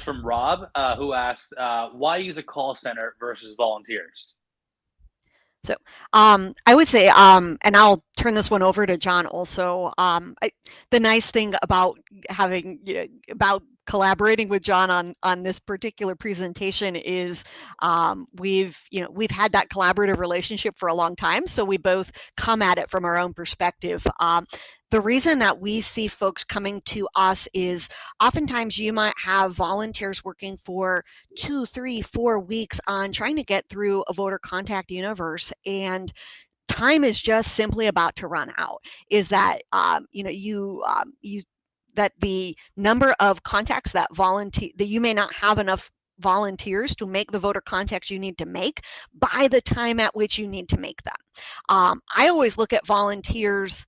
from Rob, who asks, why use a call center versus volunteers? So, I would say, and I'll turn this one over to John also. The nice thing about having, about collaborating with John on this particular presentation is we've had that collaborative relationship for a long time, so we both come at it from our own perspective. The reason that we see folks coming to us is oftentimes you might have volunteers working for 2, 3, 4 weeks on trying to get through a voter contact universe, and time is just simply about to run out. Is that you that the number of contacts that volunteer that you may not have enough volunteers to make the voter contacts you need to make by the time at which you need to make them. I always look at volunteers,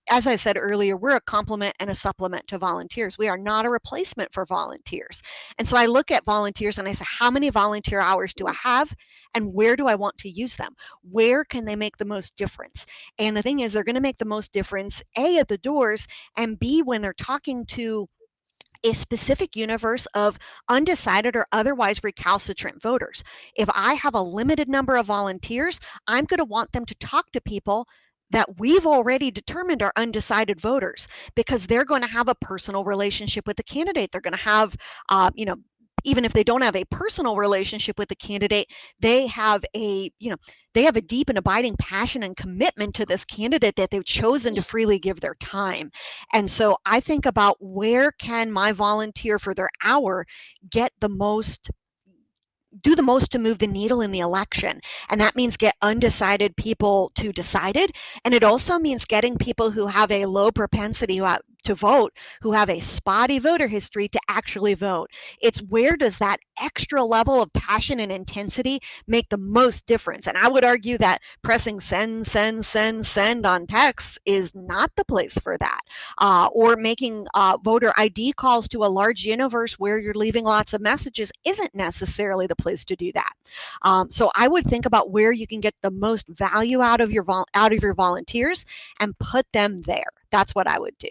as I said earlier, we're a complement and a supplement to volunteers. We are not a replacement for volunteers. And so I look at volunteers and I say, how many volunteer hours do I have? And where do I want to use them? Where can they make the most difference? And the thing is, they're going to make the most difference, A, at the doors, and B, when they're talking to a specific universe of undecided or otherwise recalcitrant voters. If I have a limited number of volunteers, I'm going to want them to talk to people that we've already determined are undecided voters because they're going to have a personal relationship with the candidate. They're going to have, even if they don't have a personal relationship with the candidate, they have they have a deep and abiding passion and commitment to this candidate that they've chosen to freely give their time. And so I think about where can my volunteer for their hour get the most do the most to move the needle in the election. And that means get undecided people to decided. And it also means getting people who have a low propensity to vote, who have a spotty voter history to actually vote. It's where does that extra level of passion and intensity make the most difference? And I would argue that pressing send, send, send, send on text is not the place for that. Or making voter ID calls to a large universe where you're leaving lots of messages isn't necessarily the place to do that. So I would think about where you can get the most value out of your volunteers and put them there. That's what I would do.